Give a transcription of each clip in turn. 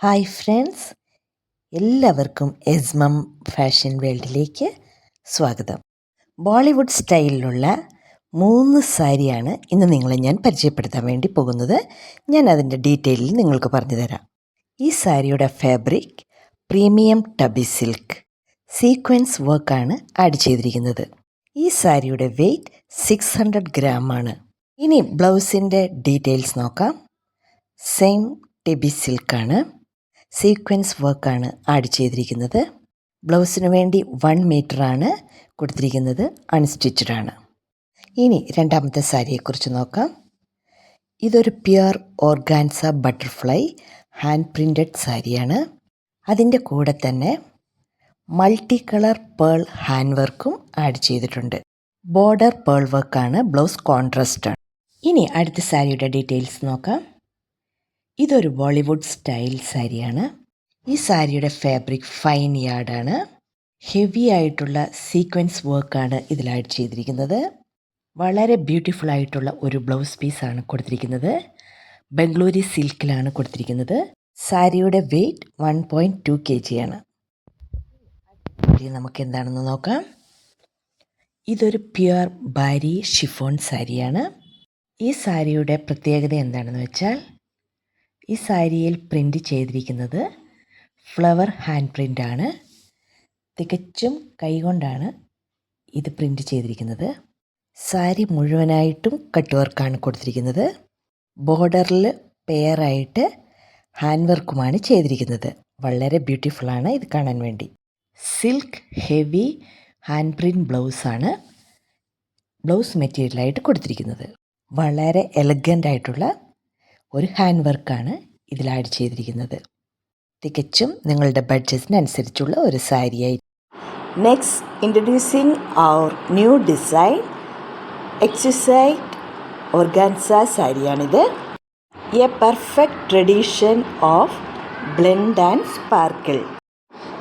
Hi friends, എല്ലാവർക്കും എസ്മം fashion വേൾഡിലേക്ക് സ്വാഗതം. ബോളിവുഡ് സ്റ്റൈലിലുള്ള 3 സാരിയാണ് ഇന്ന് നിങ്ങളെ ഞാൻ പരിചയപ്പെടുത്താൻ വേണ്ടി പോകുന്നത്. ഞാൻ അതിൻ്റെ ഡീറ്റെയിലിൽ നിങ്ങൾക്ക് പറഞ്ഞു തരാം. ഈ സാരിയുടെ ഫാബ്രിക് പ്രീമിയം ടബി സിൽക്ക് സീക്വൻസ് വർക്കാണ് ആഡ് ചെയ്തിരിക്കുന്നത്. ഈ സാരിയുടെ വെയ്റ്റ് 600 ഗ്രാം ആണ്. ഇനി ബ്ലൗസിൻ്റെ ഡീറ്റെയിൽസ് നോക്കാം. സെയിം ടബി സിൽക്കാണ്, സീക്വൻസ് വർക്കാണ് ആഡ് ചെയ്തിരിക്കുന്നത്. ബ്ലൗസിന് വേണ്ടി 1 മീറ്ററാണ് കൊടുത്തിരിക്കുന്നത്, അൺസ്റ്റിച്ചഡ് ആണ്. ഇനി രണ്ടാമത്തെ സാരിയെക്കുറിച്ച് നോക്കാം. ഇതൊരു pure organza butterfly hand printed സാരിയാണ്. അതിൻ്റെ കൂടെ തന്നെ മൾട്ടി കളർ പേൾ ഹാൻഡ് വർക്കും ആഡ് ചെയ്തിട്ടുണ്ട്. ബോർഡർ പേൾ വർക്കാണ്, ബ്ലൗസ് കോൺട്രാസ്റ്റ് ആണ്. ഇനി അടുത്ത സാരിയുടെ ഡീറ്റെയിൽസ് നോക്കാം. ഇതൊരു ബോളിവുഡ് സ്റ്റൈൽ സാരിയാണ്. ഈ സാരിയുടെ ഫാബ്രിക് ഫൈൻ യാർഡാണ്. ഹെവി ആയിട്ടുള്ള സീക്വൻസ് വർക്കാണ് ഇതിൽ ആഡ് ചെയ്തിരിക്കുന്നത്. വളരെ ബ്യൂട്ടിഫുൾ ആയിട്ടുള്ള ഒരു ബ്ലൗസ് പീസാണ് കൊടുത്തിരിക്കുന്നത്. ബംഗളൂരി സിൽക്കിലാണ് കൊടുത്തിരിക്കുന്നത്. സാരിയുടെ വെയ്റ്റ് 1.2 kg ആണ്. നമുക്ക് എന്താണെന്ന് നോക്കാം. ഇതൊരു പ്യുർ ബാരി ഷിഫോൺ സാരിയാണ്. ഈ സാരിയുടെ പ്രത്യേകത എന്താണെന്ന് വെച്ചാൽ, ഈ സാരിയിൽ പ്രിൻ്റ് ചെയ്തിരിക്കുന്നത് ഫ്ലവർ ഹാൻഡ് പ്രിൻ്റാണ്. തികച്ചും കൈകൊണ്ടാണ് ഇത് പ്രിൻ്റ് ചെയ്തിരിക്കുന്നത്. സാരി മുഴുവനായിട്ടും കട്ട് വർക്കാണ് കൊടുത്തിരിക്കുന്നത്. ബോർഡറിൽ പെയറായിട്ട് ഹാൻഡ് വർക്കുമാണ് ചെയ്തിരിക്കുന്നത്. വളരെ ബ്യൂട്ടിഫുള്ളാണ് ഇത് കാണാൻ വേണ്ടി. സിൽക്ക് ഹെവി ഹാൻഡ് പ്രിൻ്റ് ബ്ലൗസാണ് ബ്ലൗസ് മെറ്റീരിയലായിട്ട് കൊടുത്തിരിക്കുന്നത്. വളരെ എലഗൻ്റ് ആയിട്ടുള്ള ഒരു ഹാൻഡ് വർക്കാണ് ഇതിൽ ആഡ് ചെയ്തിരിക്കുന്നത്. തികച്ചും നിങ്ങളുടെ ബഡ്ജറ്റിനനുസരിച്ചുള്ള ഒരു സാരിയായി. Next, introducing our new design exquisite organza സാരിയാണിത്. A perfect tradition of blend and sparkle.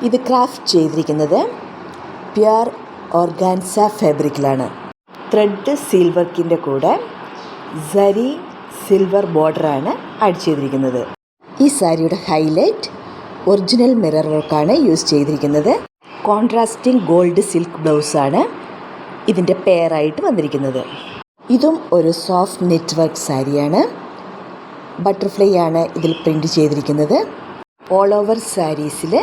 ഇത് ക്രാഫ്റ്റ് ചെയ്തിരിക്കുന്നത് പ്യുർ ഓർഗാൻസ ഫാബ്രിക്കിലാണ്. ത്രെഡ് സീൽ വർക്കിൻ്റെ കൂടെ സരി സിൽവർ ബോർഡറാണ് ആഡ് ചെയ്തിരിക്കുന്നത്. ഈ സാരിയുടെ ഹൈലൈറ്റ് ഒറിജിനൽ മിറർ വർക്കാണ് യൂസ് ചെയ്തിരിക്കുന്നത്. കോൺട്രാസ്റ്റിംഗ് ഗോൾഡ് സിൽക്ക് ബ്ലൗസാണ് ഇതിൻ്റെ പെയറായിട്ട് വന്നിരിക്കുന്നത്. ഇതും ഒരു സോഫ്റ്റ് നെറ്റ് വർക്ക് സാരിയാണ്. ബട്ടർഫ്ലൈ ആണ് ഇതിൽ പ്രിൻ്റ് ചെയ്തിരിക്കുന്നത്. ഓൾ ഓവർ സാരീസിൽ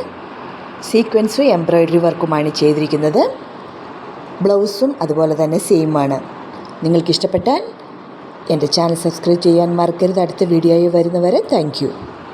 സീക്വൻസും എംബ്രോയ്ഡറി വർക്കുമാണ് ചെയ്തിരിക്കുന്നത്. ബ്ലൗസും അതുപോലെ തന്നെ സെയിം ആണ്. നിങ്ങൾക്കിഷ്ടപ്പെട്ടാൽ എൻ്റെ ചാനൽ സബ്സ്ക്രൈബ് ചെയ്യാൻ മറക്കരുത്. അടുത്ത വീഡിയോയിൽ വരുന്നവരെ താങ്ക് യു.